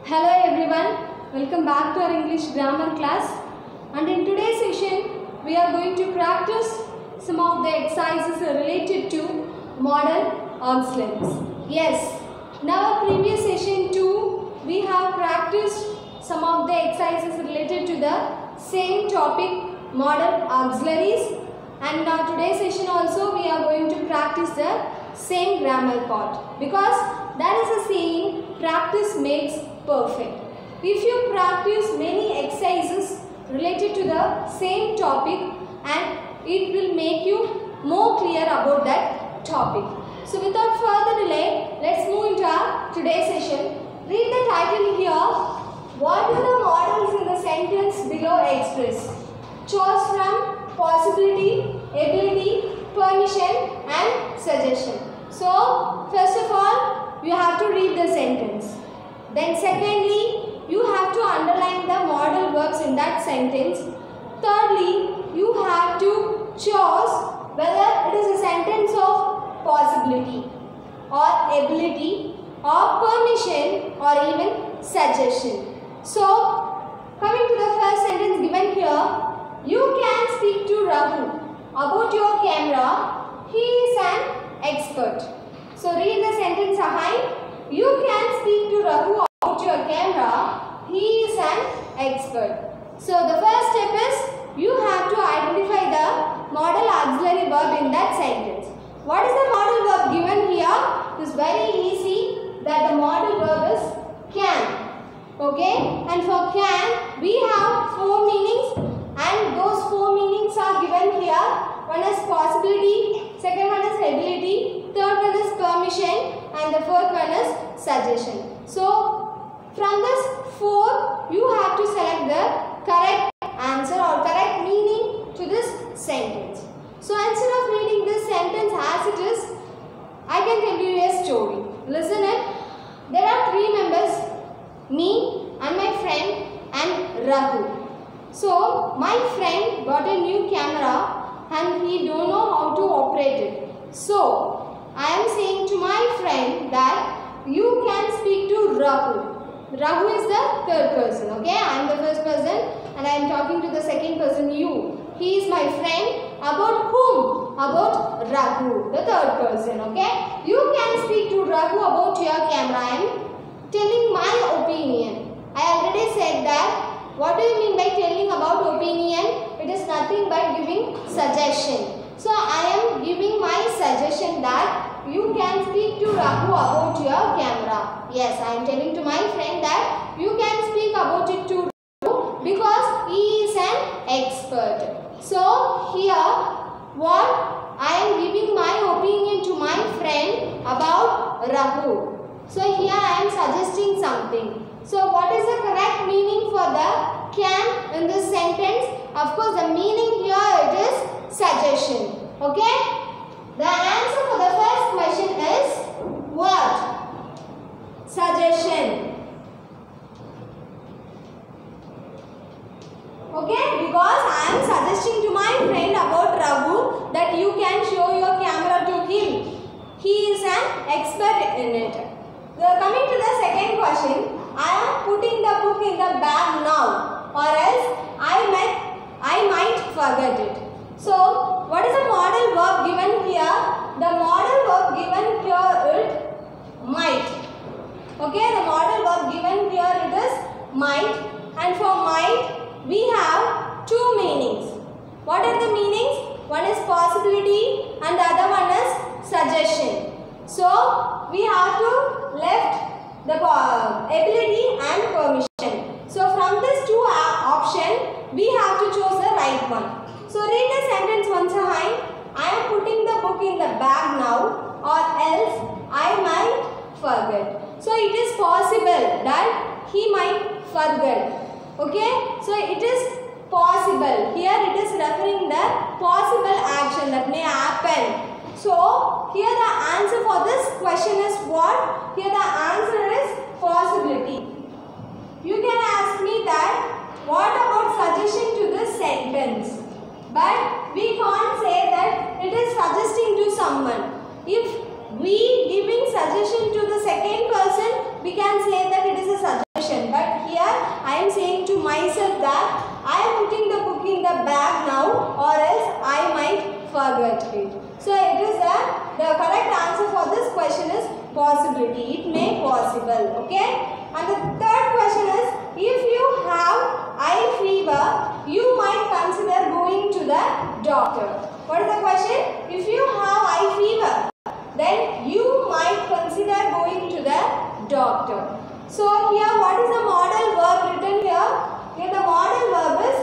Hello everyone, welcome back to our English grammar class, and in today's session we are going to practice some of the exercises related to modal auxiliaries. Yes, in our previous session too we have practiced some of the exercises related to the same topic, modal auxiliaries, and now today's session also we are going to practice the same grammar part, because there is a saying, practice makes perfect. If you practice many exercises related to the same topic, and it will make you more clear about that topic. So without further delay, let's move into our today's session. Read the title here. What are the models in the sentence below express? Choose from possibility, ability, permission and suggestion. So first of all, you have to read the sentence. Then secondly, you have to underline the modal verbs in that sentence. Thirdly, you have to choose whether it is a sentence of possibility or ability or permission or even suggestion. So, coming to the first sentence given here, you can speak to Raghu about your camera. He is an expert. So, read the sentence behind. You can speak to Raghu about your camera. He is an expert. So, the first step is you have to identify the modal auxiliary verb in that sentence. What is the modal verb given here? It is very easy that the modal verb is can. Okay, and for can we have four meanings, and those four meanings are given here. One is possibility, second one is ability, third one is permission, and the fourth one is suggestion. So from this four, you have to select the correct answer or correct meaning to this sentence. So instead of reading this sentence as it is, I can tell you a story. Listen it. There are three members, me and my friend and Raghu. So my friend got a new camera and he don't know how to operate it. So I am saying to my friend that you can speak to Raghu. Raghu is the third person. Okay, I am the first person and I am talking to the second person, you. He is my friend. About whom? About Raghu, the third person. Okay, you can speak to Raghu about your camera. I am telling my opinion. I already said that. What do you mean by telling about opinion? It is nothing but giving suggestion. So I am giving my suggestion that you can speak to Raghu about your camera. Yes, I am telling to my friend that you can speak about it to Raghu because he is an expert. So here what I am giving my opinion to my friend about Raghu. So here I am suggesting something. So what is the correct meaning for the can in this sentence? Of course the meaning here it is suggestion. Okay? The answer for the first question is what? Suggestion. Okay? Because I am suggesting to my friend about Raghu that you can show your camera to him. He is an expert in it. Coming to the second question, I am putting the book in the bag now, or else I might forget it. So, what is the modal verb given here? The modal verb given here is might. Okay, the modal verb given here it is might, and for might we have two meanings. What are the meanings? One is possibility and the other one is suggestion. So, we have to left the ability and permission. So from these two options, we have to choose the right one. So read the sentence once again. I am putting the book in the bag now, or else I might forget. So it is possible that he might forget. Okay. So it is possible. Here it is referring the possible action that may happen. So, here the answer for this question is what? Here the answer is possibility. You can ask me that what about suggestion to this sentence? But we can't say that it is suggesting to someone. If we giving suggestion to the second person, we can say that it is a suggestion. the correct answer for this question is possibility. It may possible. Okay. And the third question is, if you have eye fever, you might consider going to the doctor. What is the question? If you have eye fever, then you might consider going to the doctor. So here, what is the modal verb written here? Here the modal verb is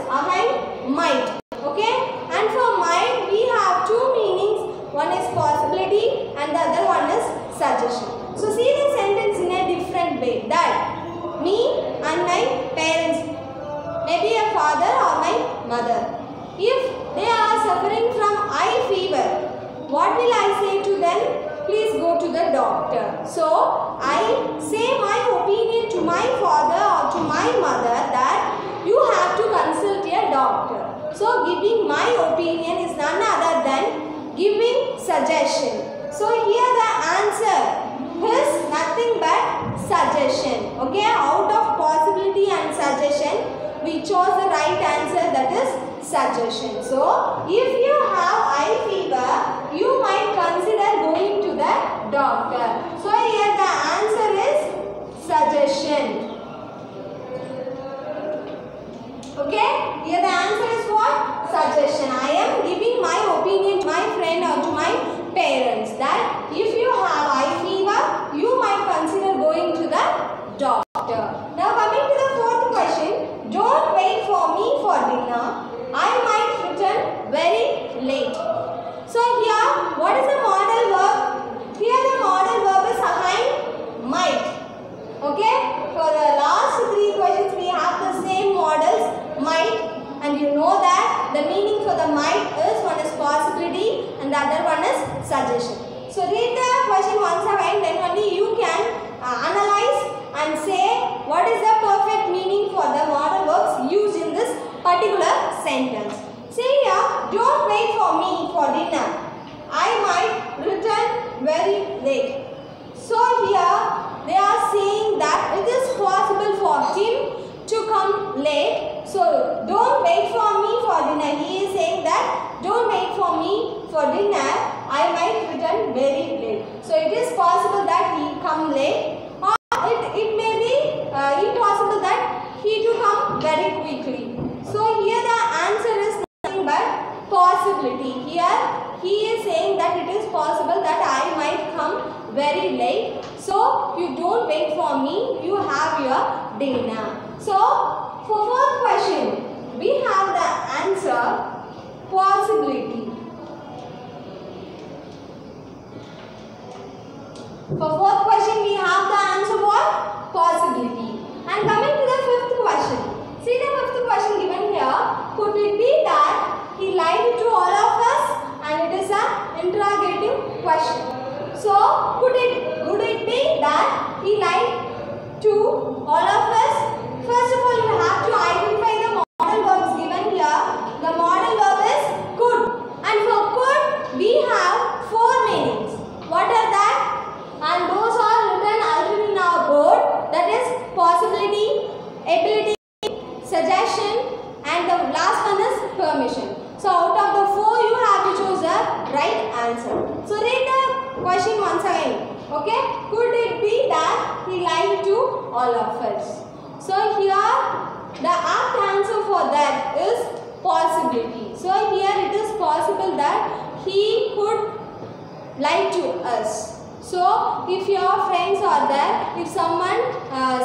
might. Okay. And for might, we have two meanings. One is possibility and the other one is suggestion. So see the sentence in a different way. That me and my parents, maybe a father or my mother, if they are suffering from eye fever, what will I say to them? Please go to the doctor. So I say my opinion to my father or to my mother that you have to consult a doctor. So giving my opinion is none other than giving suggestion. So here the answer is nothing but suggestion. Okay, out of possibility and suggestion, we chose the right answer, that is suggestion. So if you have eye fever, you might consider going to the doctor. So here the answer is suggestion. Okay, here the answer is what? Suggestion. I am giving my opinion to my friend or to my parents that if you have eye fever, you might consider going to the doctor. Now coming to the fourth question, don't wait for me for dinner. I might return very late. So here, what is the modal verb? Here the modal verb is might. Okay, for the last three questions we have the same modals, might, and you know that the meaning for the might is, one is possibility and the other one is suggestion. So read the question once again, then only you can analyze and say what is the perfect meaning for the modal verbs used in this particular sentence. See here, don't wait for me for dinner. I might return very late. So here they are saying that it is possible for him to come late. So don't wait for me for dinner. He is saying that don't wait for me for dinner. I might return very late. So it is possible that he come late, or it may be impossible that he to come very quickly. So here the answer is nothing but possibility. Here he is saying that it is possible that I might come very late. So you don't wait for me, you have your dinner. So for fourth question, we have the answer possibility. For fourth question, we have the answer what? Possibility. And coming to the fifth question. See the fifth question given here. Could it be that he lied to all of us? And it is an interrogative question. So could it be that he lied to all of us? First of all, you have to identify the modal verbs given here. The modal verb is could. And for could, we have four meanings. What are that? And those are written already in our board. That is possibility, ability, suggestion, and the last one is permission. So out of the four, you have to choose the right answer. So read the question once again. Okay? Could it be that he lied to all of us? So here the apt answer for that is possibility. So here it is possible that he could lie to us. So if your friends are there, if someone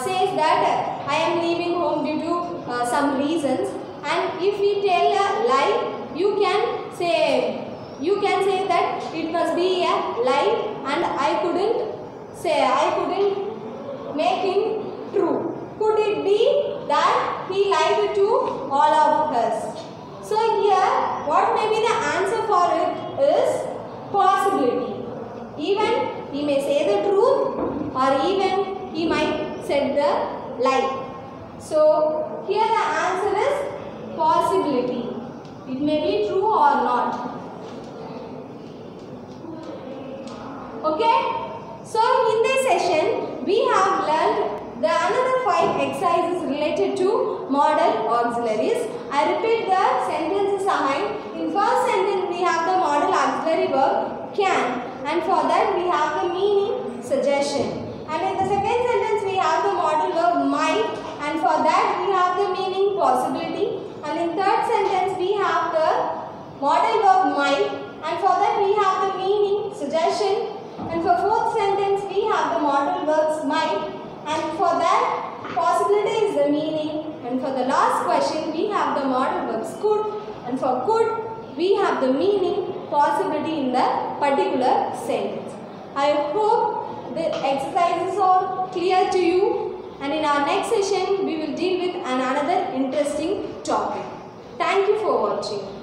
says that I am leaving home due to some reasons, and if we tell a lie, you can say that it must be a lie and I couldn't make him true. Could it be that he lied to all of us? So here, what may be the answer for it is possibility. Even he may say the truth, or even he might say the lie. So here the answer is possibility. It may be true or not. Okay? So in this session, we have learned the another 5 exercises related to modal auxiliaries. I repeat the sentences again. In first sentence, we have the modal auxiliary verb can, and for that we have the meaning suggestion. And in the second sentence we have the modal verb might, and for that we have the meaning possibility. And in third sentence we have the modal verb might, and for that we have the meaning suggestion. And for fourth sentence we have the modal verbs might, and for that possibility is the meaning. And for the last question we have the modal verbs could, and for could we have the meaning possibility in the particular sentence. I hope the exercises are clear to you, and in our next session we will deal with another interesting topic. Thank you for watching.